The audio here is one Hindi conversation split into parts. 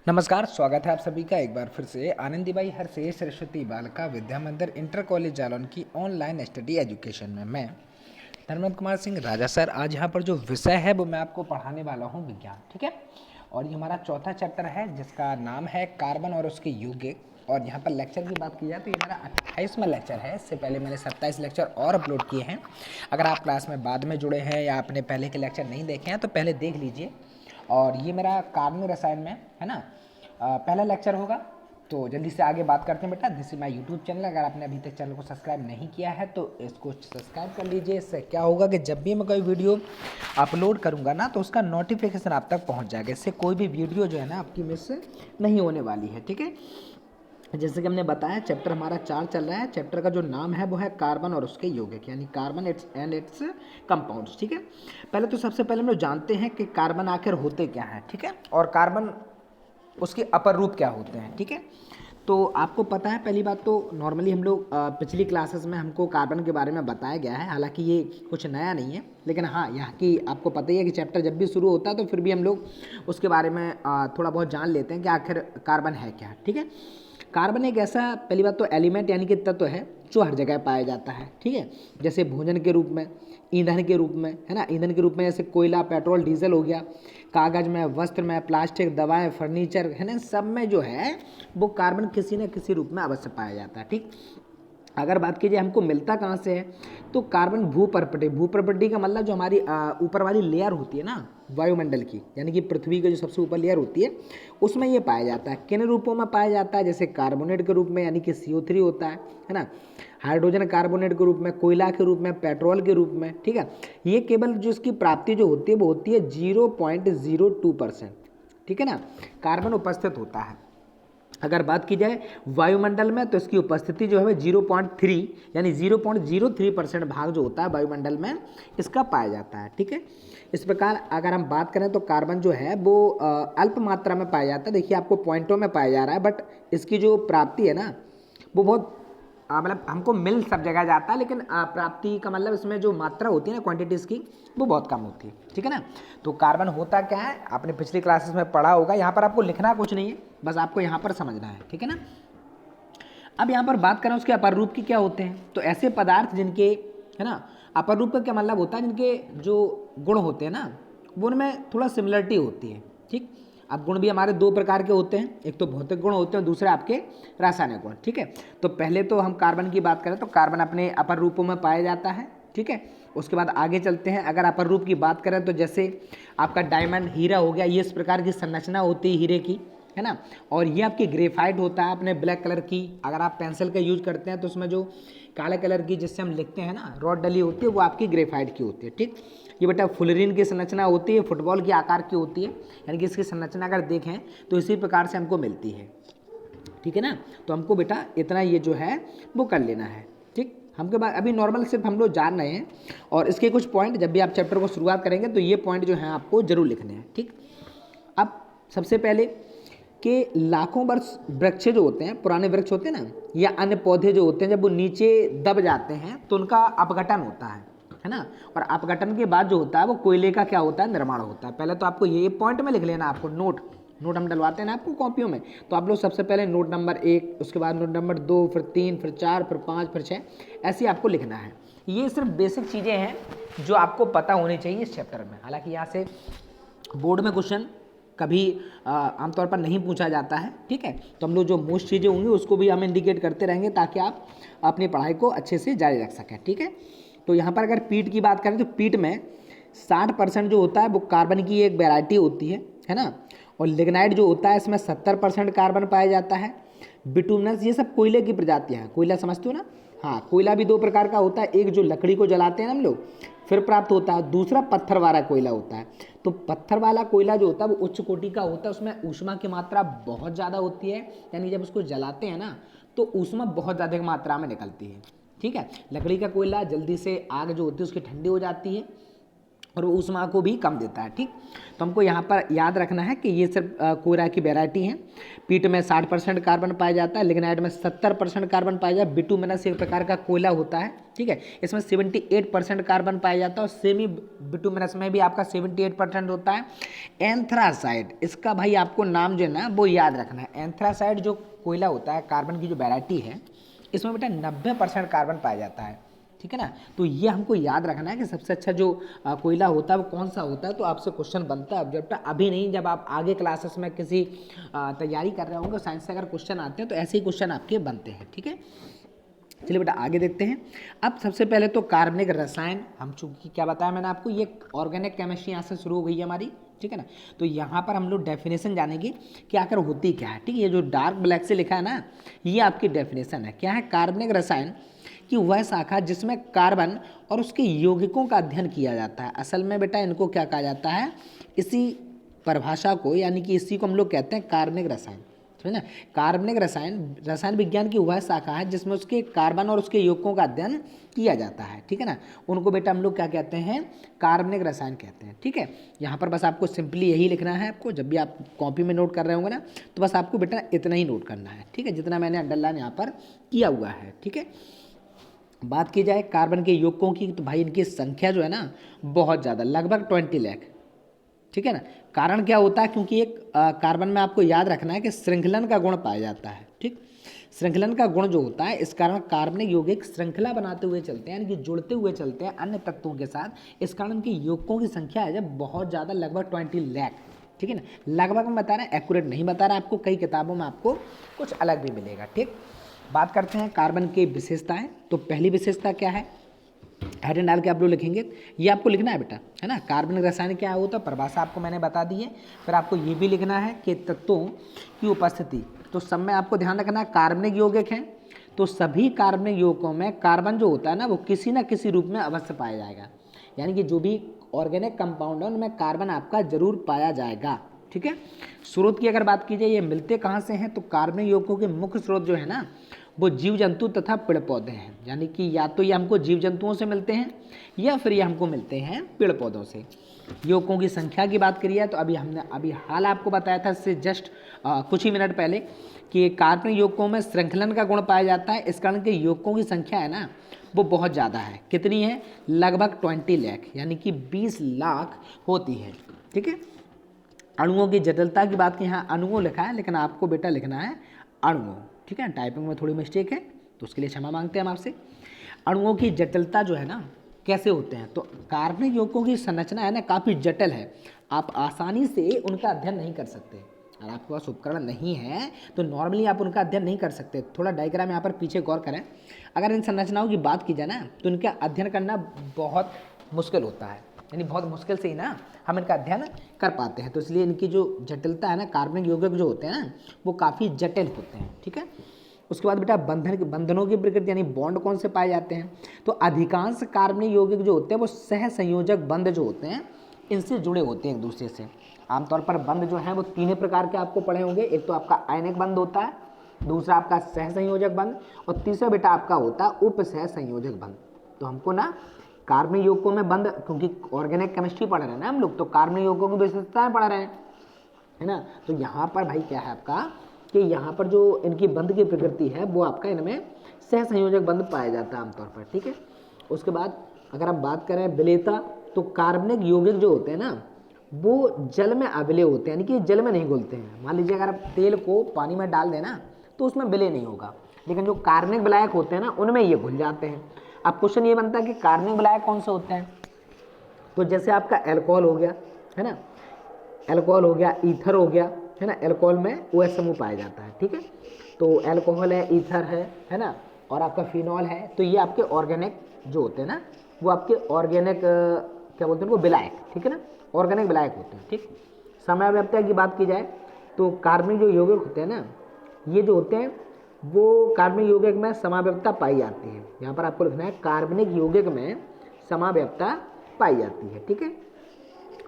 नमस्कार, स्वागत है आप सभी का एक बार फिर से आनंदीबाई हरसे सरस्वती बालिका विद्या मंदिर इंटर कॉलेज जालौन की ऑनलाइन स्टडी एजुकेशन में मैं धर्मेंद्र कुमार सिंह राजा सर आज यहाँ पर जो विषय है वो मैं आपको पढ़ाने वाला हूँ विज्ञान। ठीक है, और ये हमारा चौथा चैप्टर है जिसका नाम है कार्बन और उसके यौगिक। और यहाँ पर लेक्चर की बात की जाए तो ये मेरा 28वां लेक्चर है। इससे पहले मैंने 27 लेक्चर और अपलोड किए हैं। अगर आप क्लास में बाद में जुड़े हैं या आपने पहले के लेक्चर नहीं देखे हैं तो पहले देख लीजिए। और ये मेरा कार्बनिक रसायन में है ना पहला लेक्चर होगा। तो जल्दी से आगे बात करते हैं बेटा। This is my YouTube channel. अगर आपने अभी तक चैनल को सब्सक्राइब नहीं किया है तो इसको सब्सक्राइब कर लीजिए। इससे क्या होगा कि जब भी मैं कोई वीडियो अपलोड करूंगा ना तो उसका नोटिफिकेशन आप तक पहुंच जाएगा। इससे कोई भी वीडियो जो है ना आपकी मिस नहीं होने वाली है। ठीक है, जैसे कि हमने बताया चैप्टर हमारा 4 चल रहा है। चैप्टर का जो नाम है वो है कार्बन और उसके यौगिक, यानी कार्बन एंड इट्स कंपाउंड्स। ठीक है, पहले तो सबसे पहले हम लोग जानते हैं कि कार्बन आखिर होते क्या हैं। ठीक है, और कार्बन उसके अपर रूप क्या होते हैं। ठीक है, तो आपको पता है पहली बात तो नॉर्मली हम लोग पिछली क्लासेस में हमको कार्बन के बारे में बताया गया है। हालांकि ये कुछ नया नहीं है, लेकिन हाँ यहाँ की आपको पता ही है कि चैप्टर जब भी शुरू होता है तो फिर भी हम लोग उसके बारे में थोड़ा बहुत जान लेते हैं कि आखिर कार्बन है क्या। ठीक है, कार्बन एक ऐसा पहली बात तो एलिमेंट यानी कि तत्व है जो हर जगह पाया जाता है। ठीक है, जैसे भोजन के रूप में, ईंधन के रूप में, है ना, ईंधन के रूप में जैसे कोयला, पेट्रोल, डीजल हो गया, कागज में, वस्त्र में, प्लास्टिक, दवाएं, फर्नीचर, है ना, सब में जो है वो कार्बन किसी न किसी रूप में अवश्य पाया जाता है। ठीक, अगर बात कीजिए हमको मिलता कहाँ से है तो कार्बन भूप्रपटी का मतलब जो हमारी ऊपर वाली लेयर होती है ना वायुमंडल की, यानी कि पृथ्वी की जो सबसे ऊपर लेयर होती है उसमें ये पाया जाता है। किन रूपों में पाया जाता है? जैसे कार्बोनेट के रूप में यानी कि CO3 होता है ना, हाइड्रोजन कार्बोनेट के रूप में, कोयला के रूप में, पेट्रोल के रूप में। ठीक है, ये केवल जो इसकी प्राप्ति जो होती है वो होती है 0.02%। ठीक है ना, कार्बन उपस्थित होता है। अगर बात की जाए वायुमंडल में तो इसकी उपस्थिति जो है 0.3 यानी 0.03% भाग जो होता है वायुमंडल में इसका पाया जाता है। ठीक है, इस प्रकार अगर हम बात करें तो कार्बन जो है वो अल्प मात्रा में पाया जाता है। देखिए आपको पॉइंटों में पाया जा रहा है, बट इसकी जो प्राप्ति है ना वो बहुत मतलब हमको मिल सब जगह जाता है, लेकिन प्राप्ति का मतलब इसमें जो मात्रा होती है ना क्वांटिटीज़ की वो बहुत कम होती है। ठीक है ना, तो कार्बन होता क्या है आपने पिछली क्लासेस में पढ़ा होगा। यहाँ पर आपको लिखना कुछ नहीं है, बस आपको यहाँ पर समझना है। ठीक है ना, अब यहाँ पर बात करें उसके अपर रूप की क्या होते हैं तो ऐसे पदार्थ जिनके, है ना, अपर रूप का क्या मतलब होता है जिनके जो गुण होते हैं ना वो उनमें थोड़ा सिमिलरिटी होती है। ठीक, अब गुण भी हमारे दो प्रकार के होते हैं, एक तो भौतिक गुण होते हैं, दूसरे आपके रासायनिक गुण। ठीक है, तो पहले तो हम कार्बन की बात करें तो कार्बन अपने अपर रूपों में पाया जाता है। ठीक है, उसके बाद आगे चलते हैं। अगर अपर रूप की बात करें तो जैसे आपका डायमंड, हीरा हो गया, ये इस प्रकार की संरचना होती है हीरे की, है ना, और ये आपकी ग्रेफाइट होता है अपने ब्लैक कलर की। अगर आप पेंसिल का यूज करते हैं तो उसमें जो काले कलर की जिससे हम लिखते हैं ना रॉड डली होती है वो आपकी ग्रेफाइट की होती है। ठीक, ये बेटा फुलरीन की संरचना होती है, फुटबॉल के आकार की होती है, यानी कि इसकी संरचना अगर देखें तो इसी प्रकार से हमको मिलती है। ठीक है ना, तो हमको बेटा इतना ये जो है वो कर लेना है। ठीक, हमके बाद अभी नॉर्मल सिर्फ हम लोग जान रहे हैं, और इसके कुछ पॉइंट जब भी आप चैप्टर को शुरुआत करेंगे तो ये पॉइंट जो है आपको जरूर लिखने हैं। ठीक, अब सबसे पहले कि लाखों वर्ष वृक्ष जो होते हैं, पुराने वृक्ष होते हैं ना, या अन्य पौधे जो होते हैं, जब वो नीचे दब जाते हैं तो उनका अपघटन होता है ना, और अपघटन के बाद जो होता है वो कोयले का क्या होता है, निर्माण होता है। पहले तो आपको ये पॉइंट में लिख लेना, आपको नोट हम डलवाते हैं ना आपको कॉपियों में, तो आप लोग सबसे पहले नोट नंबर 1, उसके बाद नोट नंबर 2, फिर 3, फिर 4, फिर 5, फिर 6, ऐसे आपको लिखना है। ये सिर्फ बेसिक चीज़ें हैं जो आपको पता होनी चाहिए इस चैप्टर में। हालांकि यहाँ से बोर्ड में क्वेश्चन कभी आमतौर पर नहीं पूछा जाता है। ठीक है, तो हम लोग जो मोस्ट चीज़ें होंगी उसको भी हम इंडिकेट करते रहेंगे ताकि आप अपनी पढ़ाई को अच्छे से जारी रख सकें। ठीक है, तो यहाँ पर अगर पीट की बात करें तो पीट में 60% जो होता है वो कार्बन की एक वैरायटी होती है ना, और लिग्नाइट जो होता है इसमें 70% कार्बन पाया जाता है। बिटुमिनस ये सब कोयले की प्रजातियाँ हैं। कोयला समझते हो ना, हाँ, कोयला भी दो प्रकार का होता है, एक जो लकड़ी को जलाते हैं ना हम लोग फिर प्राप्त होता है, दूसरा पत्थर वाला कोयला होता है। तो पत्थर वाला कोयला जो होता है वो उच्च कोटि का होता है, उसमें ऊष्मा की मात्रा बहुत ज़्यादा होती है, यानी जब उसको जलाते हैं ना तो ऊष्मा बहुत ज़्यादा मात्रा में निकलती है। ठीक है, लकड़ी का कोयला जल्दी से आग जो होती है उसकी ठंडी हो जाती है और वो ऊष्मा को भी कम देता है। ठीक, तो हमको यहाँ पर याद रखना है कि ये सिर्फ कोयला की वैरायटी है। पीट में 60% कार्बन पाया जाता है, लिग्नाइट में 70% कार्बन पाया जाता है, बिटुमिनस एक प्रकार का कोयला होता है। ठीक है, इसमें 78% कार्बन पाया जाता है और सेमी बिटुमिनस में भी आपका 78% होता है। एंथ्रासाइड, इसका भाई आपको नाम जो है ना वो याद रखना है। एंथ्रासाइड जो कोयला होता है, कार्बन की जो वैरायटी है, इसमें बेटा 90% कार्बन पाया जाता है। ठीक है ना, तो ये हमको याद रखना है कि सबसे अच्छा जो कोयला होता है वो कौन सा होता है। तो आपसे क्वेश्चन बनता है ऑब्जेक्ट, अभी नहीं, जब आप आगे क्लासेस में किसी तैयारी कर रहे होंगे साइंस से अगर क्वेश्चन आते हैं तो ऐसे ही क्वेश्चन आपके बनते हैं। ठीक है, चलिए बेटा आगे देखते हैं। अब सबसे पहले तो कार्बनिक रसायन, हम चूंकि क्या बताया मैंने आपको, ये ऑर्गेनिक केमिस्ट्री यहाँ से शुरू हो गई है हमारी। ठीक है ना, तो यहाँ पर हम लोग डेफिनेशन जानेंगे कि आखिर होती क्या है। ठीक है, ये जो डार्क ब्लैक से लिखा है ना, ये आपकी डेफिनेशन है। क्या है? कार्बनिक रसायन कि वह शाखा जिसमें कार्बन और उसके यौगिकों का अध्ययन किया जाता है। असल में बेटा इनको क्या कहा जाता है, इसी परिभाषा को, यानी कि इसी को हम लोग कहते हैं कार्बनिक रसायन। है ना, कार्बनिक रसायन रसायन विज्ञान की वह शाखा है जिसमें उसके कार्बन और उसके यौगिकों का अध्ययन किया जाता है। ठीक है ना, उनको बेटा हम लोग क्या कहते हैं, कार्बनिक रसायन कहते हैं। ठीक है, यहाँ पर बस आपको सिंपली यही लिखना है। आपको जब भी आप कॉपी में नोट कर रहे होंगे ना, तो बस आपको बेटा इतना ही नोट करना है। ठीक है, जितना मैंने अंडरलाइन यहाँ पर किया हुआ है। ठीक है, बात की जाए कार्बन के यौगिकों की, तो भाई इनकी संख्या जो है ना बहुत ज़्यादा, लगभग 20 लाख। ठीक है ना, कारण क्या होता है, क्योंकि एक कार्बन में आपको याद रखना है कि श्रृंखलन का गुण पाया जाता है। ठीक, श्रृंखलन का गुण जो होता है, इस कारण कार्बनिक यौगिक श्रृंखला बनाते हुए चलते हैं, यानी कि जुड़ते हुए चलते हैं अन्य तत्वों के साथ। इस कारण इनके यौगिकों की संख्या है जब बहुत ज़्यादा, लगभग 20 लाख। ठीक है ना, लगभग में बता रहे हैं, एक्यूरेट नहीं बता रहा आपको, कई किताबों में आपको कुछ अलग भी मिलेगा। ठीक, बात करते हैं कार्बन की विशेषताएं। तो पहली विशेषता क्या है, हेडिंग डाल के आप लोग लिखेंगे, ये आपको लिखना है बेटा, है ना। कार्बनिक रसायन क्या होता है, परिभाषा आपको मैंने बता दी है। फिर आपको ये भी लिखना है कि तत्वों की उपस्थिति। तो सब में आपको ध्यान रखना है, कार्बनिक यौगिक हैं तो सभी कार्बनिक यौगिकों में कार्बन जो होता है ना, वो किसी न किसी रूप में अवश्य पाया जाएगा। यानी कि जो भी ऑर्गेनिक कंपाउंड है उनमें कार्बन आपका जरूर पाया जाएगा। ठीक है, स्रोत की अगर बात की जाए, ये मिलते कहाँ से हैं, तो कार्बनिक यौगिकों के मुख्य स्रोत जो है ना, वो जीव जंतु तथा पेड़ पौधे हैं। यानी कि या तो ये हमको जीव जंतुओं से मिलते हैं या फिर ये हमको मिलते हैं पेड़ पौधों से। यौगिकों की संख्या की बात करिए तो अभी हाल आपको बताया था इससे जस्ट कुछ ही मिनट पहले कि कार्बनिक यौगिकों में श्रृंखलन का गुण पाया जाता है। इस कारण के यौगिकों की संख्या है ना वो बहुत ज़्यादा है। कितनी है? लगभग 20 लाख, यानी कि 20 लाख होती है। ठीक है, अणुओं की जटिलता की बात की, यहाँ अणुओं लिखा है लेकिन आपको बेटा लिखना है अणुओं। ठीक है, टाइपिंग में थोड़ी मिस्टेक है तो उसके लिए क्षमा मांगते हैं हम आपसे। अणुओं की जटिलता जो है ना कैसे होते हैं, तो कार्बनिक यौगिकों की संरचना है ना काफ़ी जटिल है। आप आसानी से उनका अध्ययन नहीं कर सकते। अगर आपके पास उपकरण नहीं है तो नॉर्मली आप उनका अध्ययन नहीं कर सकते। थोड़ा डायग्राम यहाँ पर पीछे गौर करें। अगर इन संरचनाओं की बात की जाए ना तो इनका अध्ययन करना बहुत मुश्किल होता है, यानी बहुत मुश्किल से ही ना हम इनका अध्ययन कर पाते हैं। तो इसलिए इनकी जो जटिलता है ना, कार्बनिक यौगिक जो होते हैं ना वो काफ़ी जटिल होते हैं। ठीक है, उसके बाद बेटा बंधनों की प्रकृति, यानी बॉन्ड कौन से पाए जाते हैं, तो अधिकांश कार्बनिक यौगिक जो होते हैं वो सह संयोजक बंध जो होते हैं इनसे जुड़े होते हैं एक दूसरे से। आमतौर पर बंध जो है वो 3 प्रकार के आपको पढ़े होंगे। एक तो आपका आयनिक बंध होता है, दूसरा आपका सह संयोजक बंध, और तीसरा बेटा आपका होता है उप सह संयोजक बंध। तो हमको ना कार्बनिक यौगिकों में बंध, क्योंकि ऑर्गेनिक केमिस्ट्री पढ़ रहे हैं ना हम लोग, तो कार्बनिक यौगिकों की विशेषताएं पढ़ रहे हैं, है ना। तो यहाँ पर भाई क्या है आपका कि यहाँ पर जो इनकी बंध की प्रकृति है वो आपका इनमें सह संयोजक बंध पाया जाता है आमतौर पर। ठीक है, उसके बाद अगर हम बात करें विलेयता, तो कार्बनिक यौगिक जो होते हैं ना वो जल में अविलेय होते हैं, यानी कि जल में नहीं घुलते हैं। मान लीजिए अगर आप तेल को पानी में डाल देना तो उसमें विलेय नहीं होगा, लेकिन जो कार्बनिक विलायक होते हैं ना उनमें ये घुल जाते हैं। अब क्वेश्चन ये बनता है कि कार्बनिक विलायक कौन से होते हैं, तो जैसे आपका अल्कोहल हो गया, है ना, अल्कोहल हो गया, ईथर हो गया, है ना। अल्कोहल में OH समूह पाया जाता है। ठीक है, तो अल्कोहल है, ईथर है ना, और आपका फिनॉल है। तो ये आपके ऑर्गेनिक जो होते हैं ना वो आपके ऑर्गेनिक क्या बोलते हैं उनको, विलायक। ठीक है ना, ऑर्गेनिक विलायक होते हैं। ठीक, समयाव्यवस्था की बात की जाए तो कार्बनिक जो यौगिक होते हैं ना ये जो होते हैं वो कार्बनिक यौगिक में समयाव्यवस्था पाई जाती है। यहाँ पर आपको लिखना है कार्बनिक यौगिक में समयाव्यवस्था पाई जाती है। ठीक है,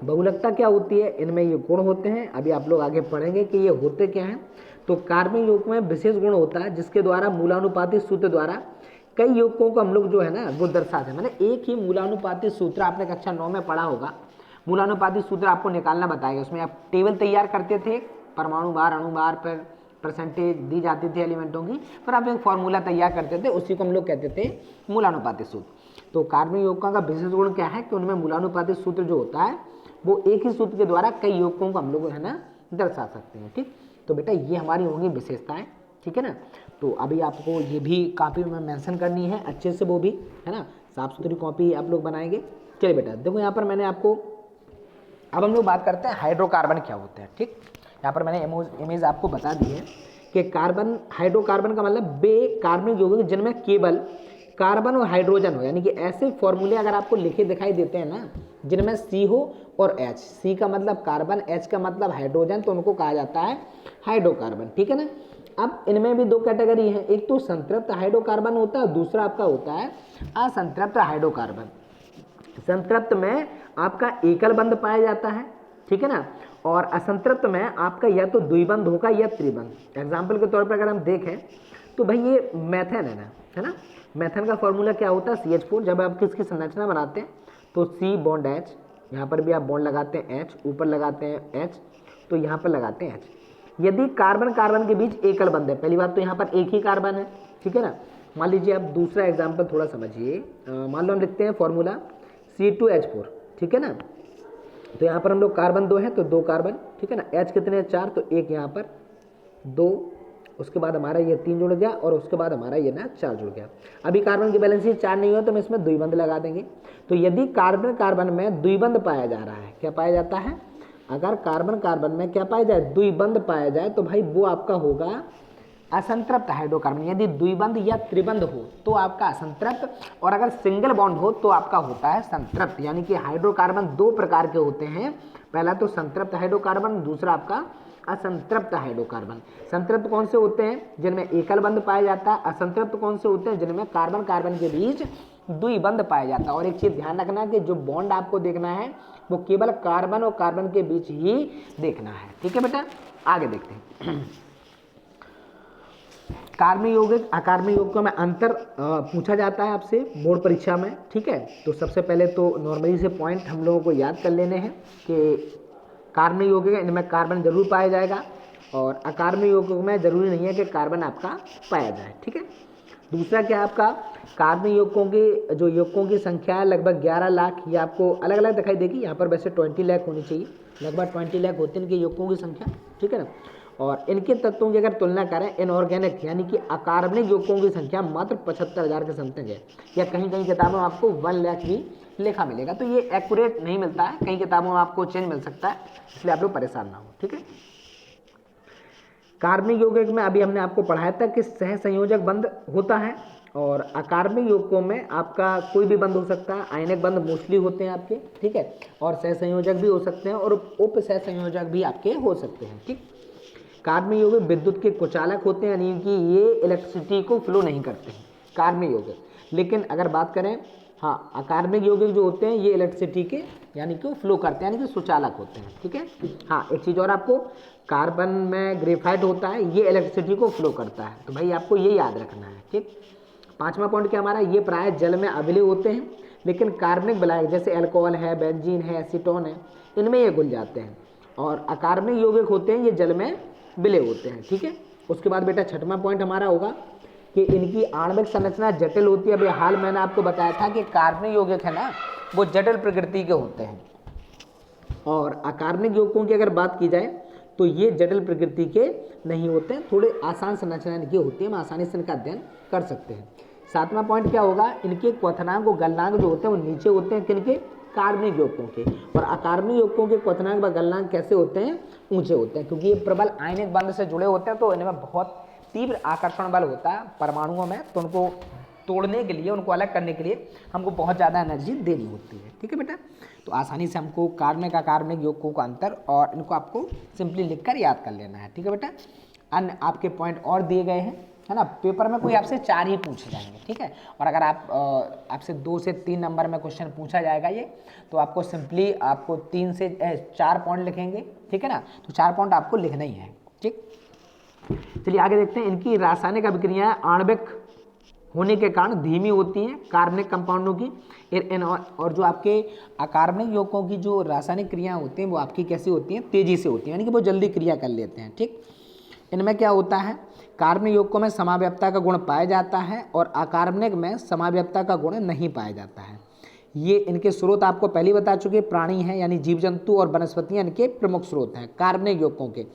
बहुलकता क्या होती है, इनमें ये गुण होते हैं। अभी आप लोग आगे पढ़ेंगे कि ये होते क्या हैं। तो कार्बनिक यौगिक में विशेष गुण होता है जिसके द्वारा मूलानुपाती सूत्र द्वारा कई यौगिकों को हम लोग जो है ना वो दर्शाते हैं, मतलब एक ही मूलानुपाती सूत्र आपने कक्षा 9 में पढ़ा होगा। मूलानुपाती सूत्र आपको निकालना बताएगा, उसमें आप टेबल तैयार करते थे, परमाणु भार, अणु भार पर परसेंटेज दी जाती थी एलिमेंटों की, पर आप एक फॉर्मूला तैयार करते थे, उसी को हम लोग कहते थे मूलानुपाती सूत्र। तो कार्बनिक यौगिकों का विशेष गुण क्या है कि उनमें मूलानुपाती सूत्र जो होता है वो एक ही सूत्र के द्वारा कई यौगिकों को हम लोग है ना दर्शा सकते हैं। ठीक, तो बेटा ये हमारी होंगी विशेषताएं, ठीक है ना। तो अभी आपको ये भी कॉपी में मेंशन करनी है अच्छे से, वो भी है ना, साफ सुथरी कॉपी आप लोग बनाएंगे। चलिए बेटा देखो यहाँ पर मैंने आपको, अब हम लोग बात करते हैं हाइड्रोकार्बन क्या होते हैं। ठीक, यहाँ पर मैंने इमेज आपको बता दी है कि कार्बन, हाइड्रोकार्बन का मतलब बे कार्बनिक यौगिक जिनमें केवल कार्बन और हाइड्रोजन हो, यानी कि ऐसे फॉर्मूले अगर आपको लिखे दिखाई देते हैं ना जिनमें सी हो और एच, सी का मतलब कार्बन, एच का मतलब हाइड्रोजन, तो उनको कहा जाता है हाइड्रोकार्बन। ठीक है ना। अब इनमें भी दो कैटेगरी है, एक तो संतृप्त हाइड्रोकार्बन होता है, दूसरा आपका होता है असंतृप्त हाइड्रोकार्बन। संतृप्त में आपका एकल बंध पाया जाता है, ठीक है ना, और असंतृप्त में आपका या तो द्विबंध होगा या त्रिबंध। एग्जाम्पल के तौर पर अगर हम देखें तो भाई ये मैथेन है ना, मैथेन का फॉर्मूला क्या होता है CH4। जब आप किसकी संरचना बनाते हैं तो C बॉन्ड H, यहाँ पर भी आप बॉन्ड लगाते हैं H, ऊपर लगाते हैं H, तो यहाँ पर लगाते हैं H। यदि कार्बन कार्बन के बीच एकल बंध है, पहली बात तो यहाँ पर एक ही कार्बन है, ठीक है ना। मान लीजिए आप दूसरा एग्जाम्पल थोड़ा समझिए, मान लो हम लिखते हैं फॉर्मूला C2H4, ठीक है ना। तो यहाँ पर हम लोग कार्बन 2 है तो 2 कार्बन, ठीक है ना, H कितने 4, तो 1 यहाँ पर 2, उसके बाद हमारा ये 3 जुड़ गया और उसके बाद हमारा ये ना 4 जुड़ गया। अभी कार्बन की बैलेंस 4 नहीं हुआ तो हम इसमें द्विबंध लगा देंगे। तो यदि कार्बन कार्बन में द्विबंध पाया जा रहा है, क्या पाया जाता है, अगर कार्बन कार्बन में क्या पाया जाए, द्विबंध पाया जाए, तो भाई वो आपका होगा असंतृप्त हाइड्रोकार्बन। यदि द्विबंध या त्रिबंध हो तो आपका असंतृप्त, और अगर सिंगल बॉन्ड हो तो आपका होता है संतृप्त। यानी कि हाइड्रोकार्बन दो प्रकार के होते हैं, पहला तो संतृप्त हाइड्रोकार्बन, दूसरा आपका असंतृप्त हाइड्रोकार्बन। संतृप्त कौन से होते हैं, जिनमें एकल बंध पाया जाता है। असंतृप्त कौन से होते हैं, जिनमें कार्बन कार्बन के बीच द्विबंध पाया जाता है। और एक चीज ध्यान रखना कि जो बॉन्ड आपको देखना है वो केवल कार्बन और कार्बन के बीच ही देखना है, ठीक है बेटा। आगे देखते हैं कार्बनिक यौगिक अकार्बनिक यौगिकों में अंतर पूछा जाता है आपसे बोर्ड परीक्षा में, ठीक है। तो सबसे पहले तो नॉर्मली से पॉइंट हम लोगों को याद कर लेने हैं कि कार्बनिक यौगिक इनमें कार्बन जरूर पाया जाएगा और अकार्बनिक यौगिक में जरूरी नहीं है कि कार्बन आपका पाया जाए, ठीक है। दूसरा क्या आपका कार्बनिक यौगिकों की जो यौगिकों की संख्या है लगभग 11 लाख, ये आपको अलग अलग दिखाई देगी। यहाँ पर वैसे 20 लाख होनी चाहिए, लगभग 20 लाख होती है इनके यौगिकों की संख्या, ठीक है ना। और इनके तत्वों की अगर तुलना करें इनऑर्गेनिक यानी कि अकार्बनिक यौगिकों की संख्या मात्र 75,000 के समथिंग है, या कहीं कहीं किताबों में आपको 1 लाख भी लिखा मिलेगा। तो ये एक्यूरेट नहीं मिलता है, कई किताबों में आपको चेंज मिल सकता है, इसलिए आप लोग परेशान ना हो, ठीक है। कार्बनिक यौगिक में अभी हमने आपको पढ़ाया था कि सहसंयोजक बंध होता है, और अकार्बनिक यौगिकों में आपका कोई भी बंध हो सकता है। आयनिक बंध मोस्टली होते हैं आपके, ठीक है, और सहसंयोजक भी हो सकते हैं और उप सहसंयोजक भी आपके हो सकते हैं, ठीक। कार्बनिक यौगिक विद्युत के कुचालक होते हैं, यानी कि ये इलेक्ट्रिसिटी को फ्लो नहीं करते हैं कार्बनिक यौगिक। लेकिन अगर बात करें हाँ अकार्बनिक यौगिक जो होते हैं ये इलेक्ट्रिसिटी के यानी कि फ्लो करते हैं, यानी कि सुचालक होते हैं, ठीक है। हाँ एक चीज़ और आपको, कार्बन में ग्रेफाइट होता है, ये इलेक्ट्रिसिटी को फ्लो करता है, तो भाई आपको ये याद रखना है, ठीक। 5वां पॉइंट क्या हमारा, ये प्राय जल में अविलय होते हैं, लेकिन कार्बनिक विलायक जैसे अल्कोहल है, बेंजीन है, एसीटोन है, इनमें ये घुल जाते हैं। और अकार्बनिक यौगिक होते हैं ये जल में विलय होते हैं, ठीक है। उसके बाद बेटा 6वां पॉइंट हमारा होगा कि इनकी आणविक संरचना जटिल होती है। अभी हाल मैंने आपको बताया था कि कार्बनिक यौगिक है ना वो जटिल प्रकृति के होते हैं, और अकार्बनिक यौगिकों की अगर बात की जाए तो ये जटिल प्रकृति के नहीं होते हैं, थोड़े आसान संरचना इनकी होती है, हम आसानी से इनका अध्ययन कर सकते हैं। 7वां पॉइंट क्या होगा, इनके क्वथनांक और गलनांक जो होते हैं वो नीचे होते हैं किनके, कार्बनिक यौगिकों के, और अकार्बनिक यौगिकों के क्वथनांक व गलनांक कैसे होते हैं, ऊंचे होते हैं, क्योंकि ये प्रबल आयनिक बंध से जुड़े होते हैं, तो इनमें बहुत तीव्र आकर्षण बल होता है परमाणुओं में, तो उनको तोड़ने के लिए, उनको अलग करने के लिए हमको बहुत ज़्यादा एनर्जी देनी होती है, ठीक है बेटा। तो आसानी से हमको कार्बनिक अकार्बनिक यौगिकों का अंतर और इनको आपको सिंपली लिखकर याद कर लेना है, ठीक है बेटा। अन्य आपके पॉइंट और दिए गए हैं, है ना, पेपर में कोई आपसे 4 ही पूछे जाएंगे, ठीक है। और अगर आपसे 2 से 3 नंबर में क्वेश्चन पूछा जाएगा ये, तो आपको सिंपली आपको 3 से 4 पॉइंट लिखेंगे, ठीक है ना। तो 4 पॉइंट आपको लिखना ही है, ठीक। चलिए आगे देखते हैं, इनकी रासायनिक अभिक्रियाएं आणविक होने के कारण धीमी होती हैं कार्बनिक कंपाउंडों की, और जो आपके अकार्बनिक यौगिकों की जो रासायनिक क्रिया होती हैं वो आपकी कैसी होती हैं, तेजी से होती हैं, यानी कि वो जल्दी क्रिया कर लेते हैं। ठीक, इनमें क्या होता है, कार्बनिक यौगिकों में समाव्ययता का गुण पाया जाता है और अकार्बनिक में समाव्ययता का गुण नहीं पाया जाता है। ये इनके स्रोत आपको पहले बता चुके, प्राणी हैं यानी जीव जंतु और वनस्पतियां इनके प्रमुख स्रोत हैं कार्बनिक यौगिकों के।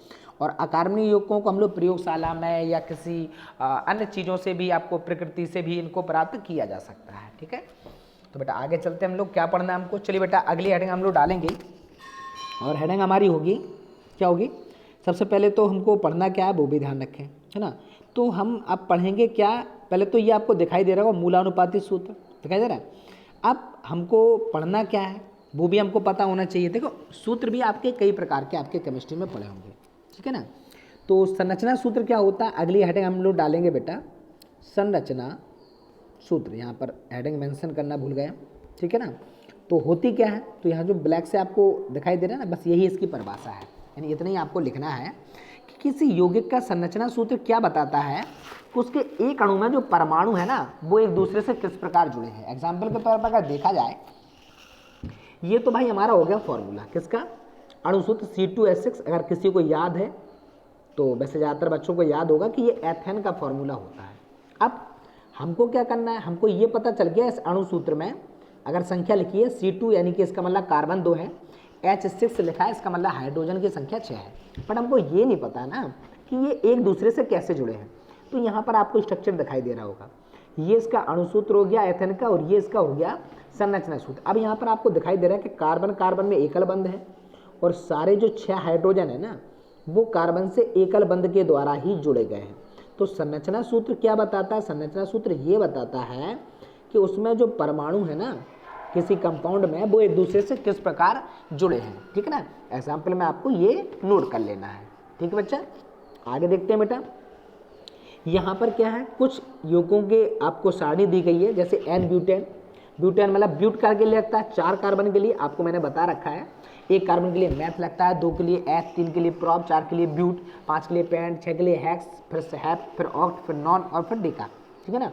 और अकार्बनिक यौगिकों को हम लोग प्रयोगशाला में या किसी अन्य चीज़ों से भी, आपको प्रकृति से भी इनको प्राप्त किया जा सकता है। ठीक है, तो बेटा आगे चलते हम लोग, क्या पढ़ना है हमको। चलिए बेटा अगली हेडिंग हम लोग डालेंगे, और हेडिंग हमारी होगी, क्या होगी, सबसे पहले तो हमको पढ़ना क्या है वो भी ध्यान रखें, है ना। तो हम अब पढ़ेंगे क्या, पहले तो ये आपको दिखाई दे रहा होगा मूलानुपाती सूत्र, दिखाई दे रहा है। अब हमको पढ़ना क्या है वो भी हमको पता होना चाहिए। देखो सूत्र भी आपके कई प्रकार के आपके केमिस्ट्री में पढ़े होंगे, ठीक है ना। तो संरचना सूत्र क्या होता है, अगली हेडिंग हम लोग डालेंगे बेटा संरचना सूत्र, यहाँ पर हेडिंग मेंशन करना भूल गया, ठीक है ना। तो होती क्या है, तो यहाँ जो ब्लैक से आपको दिखाई दे रहा है ना, बस यही इसकी परिभाषा है, यानी इतना ही आपको लिखना है कि किसी यौगिक का संरचना सूत्र क्या बताता है, उसके एक अणु में जो परमाणु है ना वो एक दूसरे से किस प्रकार जुड़े हैं। एग्जाम्पल के तौर पर अगर देखा जाए, ये तो भाई हमारा हो गया फॉर्मूला किसका, अणु सूत्र C2H6। अगर किसी को याद है तो वैसे ज़्यादातर बच्चों को याद होगा कि ये एथेन का फॉर्मूला होता है। अब हमको क्या करना है, हमको ये पता चल गया इस अणु सूत्र में अगर संख्या लिखी है C2 यानी कि इसका मतलब कार्बन 2 है, H6 लिखा है इसका मतलब हाइड्रोजन की संख्या 6 है, बट हमको ये नहीं पता ना कि ये एक दूसरे से कैसे जुड़े हैं। तो यहाँ पर आपको स्ट्रक्चर दिखाई दे रहा होगा, ये इसका अणुसूत्र हो गया एथेन का और ये इसका हो गया संरचना सूत्र। अब यहाँ पर आपको दिखाई दे रहा है कि कार्बन कार्बन में एकल बंध है और सारे जो 6 हाइड्रोजन है ना वो कार्बन से एकल बंध के द्वारा ही जुड़े गए हैं। तो संरचना सूत्र क्या बताता है, संरचना सूत्र ये बताता है कि उसमें जो परमाणु है ना किसी कंपाउंड में वो एक दूसरे से किस प्रकार जुड़े हैं, ठीक है ना। एग्जाम्पल में आपको ये नोट कर लेना है, ठीक है बच्चा। आगे देखते हैं बेटा, यहाँ पर क्या है, कुछ यौगिकों के आपको सारणी दी गई है, जैसे एन ब्यूटेन, ब्यूटेन मतलब ब्यूट करके लिए लगता है, 4 कार्बन के लिए आपको मैंने बता रखा है, 1 कार्बन के लिए मैथ लगता है, 2 के लिए एथ, 3 के लिए प्रॉप, 4 के लिए ब्यूट, 5 के लिए पेंट, 6 के लिए हेक्स, फिर हैप, फिर ऑक्ट, फिर नॉन और फिर डिका, ठीक है ना।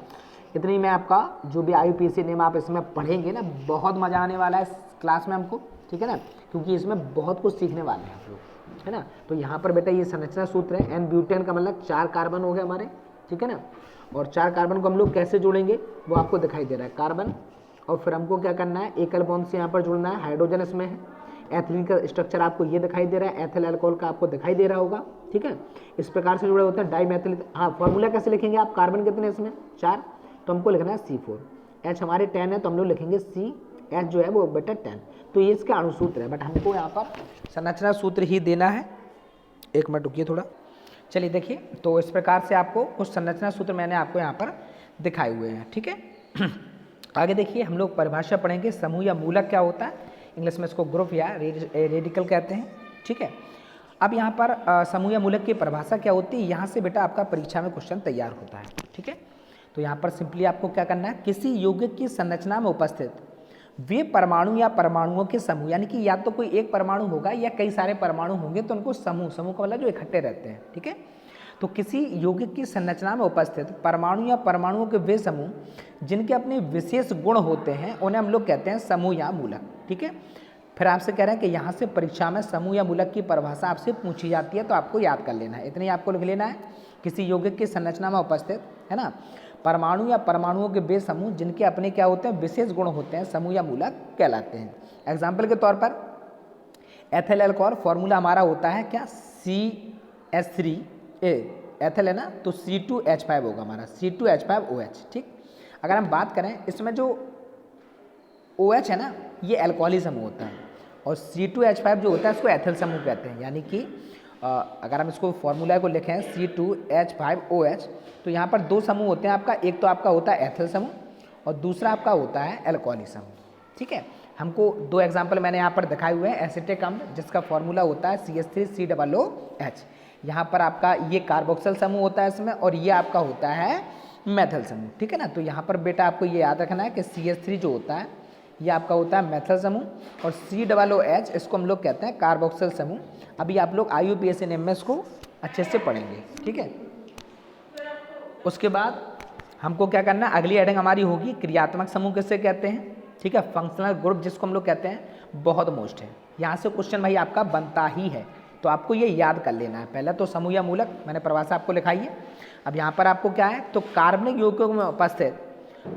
इतनी में आपका जो भी IUPAC नेम आप इसमें पढ़ेंगे ना बहुत मजा आने वाला है इस क्लास में हमको, ठीक है ना, क्योंकि इसमें बहुत कुछ सीखने वाले हैं आप लोग, है ना। तो यहाँ पर बेटा ये संरचना सूत्र है, एन ब्यूटेन का मतलब 4 कार्बन हो गए हमारे, ठीक है ना। और 4 कार्बन को हम लोग कैसे जोड़ेंगे वो आपको दिखाई दे रहा है, कार्बन और फिर हमको क्या करना है, एकल बॉन्ड से यहाँ पर जुड़ना है, हाइड्रोजन इसमें है, एथिलीन का स्ट्रक्चर आपको ये दिखाई दे रहा है, एथिल अल्कोहल का आपको दिखाई दे रहा होगा, ठीक है। इस प्रकार से जुड़े होते हैं डाईमेथिल। हाँ, फॉर्मूला कैसे लिखेंगे आप, कार्बन कितने इसमें 4, तो हमको लिखना है C4, H हमारे 10 है तो हम लोग लिखेंगे C, H जो है वो बेटा 10। तो ये इसका अणुसूत्र है, बट हमको यहाँ पर संरचना सूत्र ही देना है। एक मिनट रुकिए थोड़ा, चलिए देखिए। तो इस प्रकार से आपको कुछ संरचना सूत्र मैंने आपको यहाँ पर दिखाए हुए हैं, ठीक है। आगे देखिए हम लोग परिभाषा पढ़ेंगे, समूह या मूलक क्या होता है, इंग्लिश में इसको ग्रुप या रेडिकल कहते हैं, ठीक है। अब यहाँ पर समूह या मूलक की परिभाषा क्या होती है, यहाँ से बेटा आपका परीक्षा में क्वेश्चन तैयार होता है, ठीक है। तो यहाँ पर सिंपली आपको क्या करना है, किसी यौगिक की संरचना में उपस्थित वे परमाणु या परमाणुओं के समूह, यानी कि या तो कोई एक परमाणु होगा या कई सारे परमाणु होंगे, तो उनको समूह, समूह का मतलब जो इकट्ठे रहते हैं, ठीक है। तो किसी यौगिक की संरचना में उपस्थित परमाणु या परमाणुओं के वे समूह जिनके अपने विशेष गुण होते हैं उन्हें हम लोग कहते हैं समूह या मूलक, ठीक है। फिर आपसे कह रहे हैं कि यहाँ से परीक्षा में समूह या मूलक की परिभाषा आपसे पूछी जाती है, तो आपको याद कर लेना है, इतने ही आपको लिख लेना है। किसी यौगिक की संरचना में उपस्थित, है ना, परमाणु या परमाणुओं के वे समूह जिनके अपने क्या होते हैं, विशेष गुण होते हैं, समूह या मूलक कहलाते हैं। एग्जाम्पल के तौर पर एथिल अल्कोहल फॉर्मूला हमारा होता है क्या, CH3, एथिल है ना, तो C2H5 होगा हमारा, C2H5OH, ठीक। अगर हम बात करें इसमें जो OH है ना ये अल्कोहली समूह होता है, और C2H5 जो होता है इसको एथिल समूह कहते हैं। यानी कि अगर हम इसको फॉर्मूला को लिखें C2H5OH, तो यहाँ पर 2 समूह होते हैं आपका, एक तो आपका होता है एथिल समूह और दूसरा आपका होता है अल्कोहली समूह, ठीक है। हमको 2 एग्जाम्पल मैंने यहाँ पर दिखाए हुए हैं, एसिटिक अम्ल जिसका फॉर्मूला होता है CH3COOH, यहाँ पर आपका ये कार्बोक्सिल समूह होता है इसमें, और ये आपका होता है मेथिल समूह, ठीक है ना। तो यहाँ पर बेटा आपको ये याद रखना है कि CH3 जो होता है ये आपका होता है मेथिल समूह, और COOH इसको हम लोग कहते हैं कार्बोक्सिल समूह। अभी आप लोग IUPAC नेम में इसको अच्छे से पढ़ेंगे, ठीक है। उसके बाद हमको क्या करना है, अगली हेडिंग हमारी होगी क्रियात्मक समूह किससे कहते हैं, ठीक है, फंक्शनल ग्रुप जिसको हम लोग कहते हैं, बहुत मोस्ट है। यहाँ से क्वेश्चन भाई आपका बनता ही है, तो आपको ये याद कर लेना है। पहले तो समूह या मूलक मैंने परिभाषा आपको लिखाई है। अब यहाँ पर आपको क्या है, तो कार्बनिक यौगिकों में उपस्थित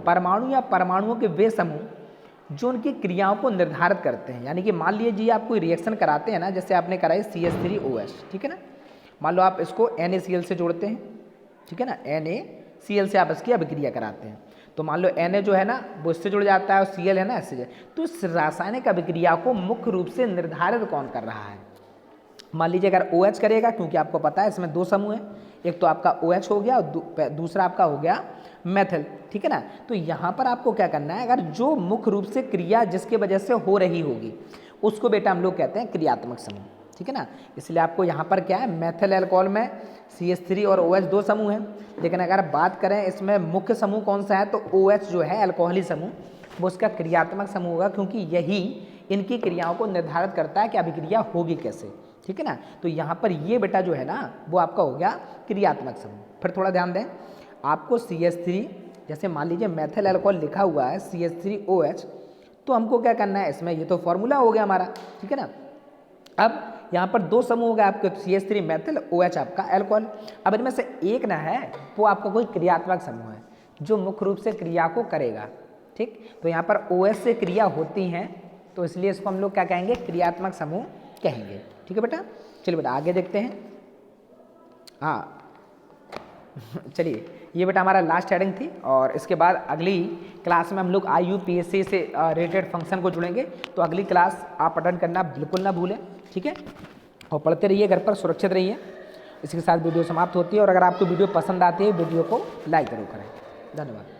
परमाणु या परमाणुओं के वे समूह जो उनकी क्रियाओं को निर्धारित करते हैं। यानी कि मान लीजिए आप कोई रिएक्शन कराते हैं ना, जैसे आपने कराई CH3OH, ठीक है ना, मान लो आप इसको NaCl से जोड़ते हैं, ठीक है ना, NaCl से आप इसकी अभिक्रिया कराते हैं, तो मान लो Na जो है ना वो इससे जुड़ जाता है और Cl है ना इससे, तो इस रासायनिक अभिक्रिया को मुख्य रूप से निर्धारित कौन कर रहा है। मान लीजिए अगर OH करेगा, क्योंकि आपको पता है इसमें दो समूह हैं, एक तो आपका OH हो गया और दूसरा आपका हो गया मेथिल, ठीक है ना। तो यहाँ पर आपको क्या करना है, अगर जो मुख्य रूप से क्रिया जिसके वजह से हो रही होगी उसको बेटा हम लोग कहते हैं क्रियात्मक समूह, ठीक है ना। इसलिए आपको यहाँ पर क्या है, मेथिल एल्कोहल में CH3 और OH दो समूह हैं, लेकिन अगर बात करें इसमें मुख्य समूह कौन सा है, तो OH जो है अल्कोहली समूह, वो उसका क्रियात्मक समूह होगा, क्योंकि यही इनकी क्रियाओं को निर्धारित करता है कि अभिक्रिया होगी कैसे, ठीक है ना। तो यहाँ पर ये बेटा जो है ना वो आपका हो गया क्रियात्मक समूह। फिर थोड़ा ध्यान दें, आपको CH3, जैसे मान लीजिए मेथिल अल्कोहल लिखा हुआ है CH3OH, तो हमको क्या करना है, इसमें ये तो फॉर्मूला हो गया हमारा, ठीक है ना। अब यहाँ पर दो समूह हो गए आपके, CH3 मेथिल, OH आपका अल्कोहल। अब इनमें से एक ना है वो आपका कोई क्रियात्मक समूह है जो मुख्य रूप से क्रिया को करेगा, ठीक। तो यहाँ पर OH से क्रिया होती हैं, तो इसलिए इसको हम लोग क्या कहेंगे, क्रियात्मक समूह कहेंगे, ठीक है बेटा। चलिए बेटा आगे देखते हैं। हाँ चलिए, ये बेटा हमारा लास्ट हेडिंग थी, और इसके बाद अगली क्लास में हम लोग IUPAC से रिलेटेड फंक्शन को जुड़ेंगे। तो अगली क्लास आप अटेंड करना बिल्कुल ना भूलें, ठीक है, और पढ़ते रहिए, घर पर सुरक्षित रहिए। इसके साथ वीडियो समाप्त होती है, और अगर आपको वीडियो पसंद आती है वीडियो को लाइक जरूर करें। धन्यवाद।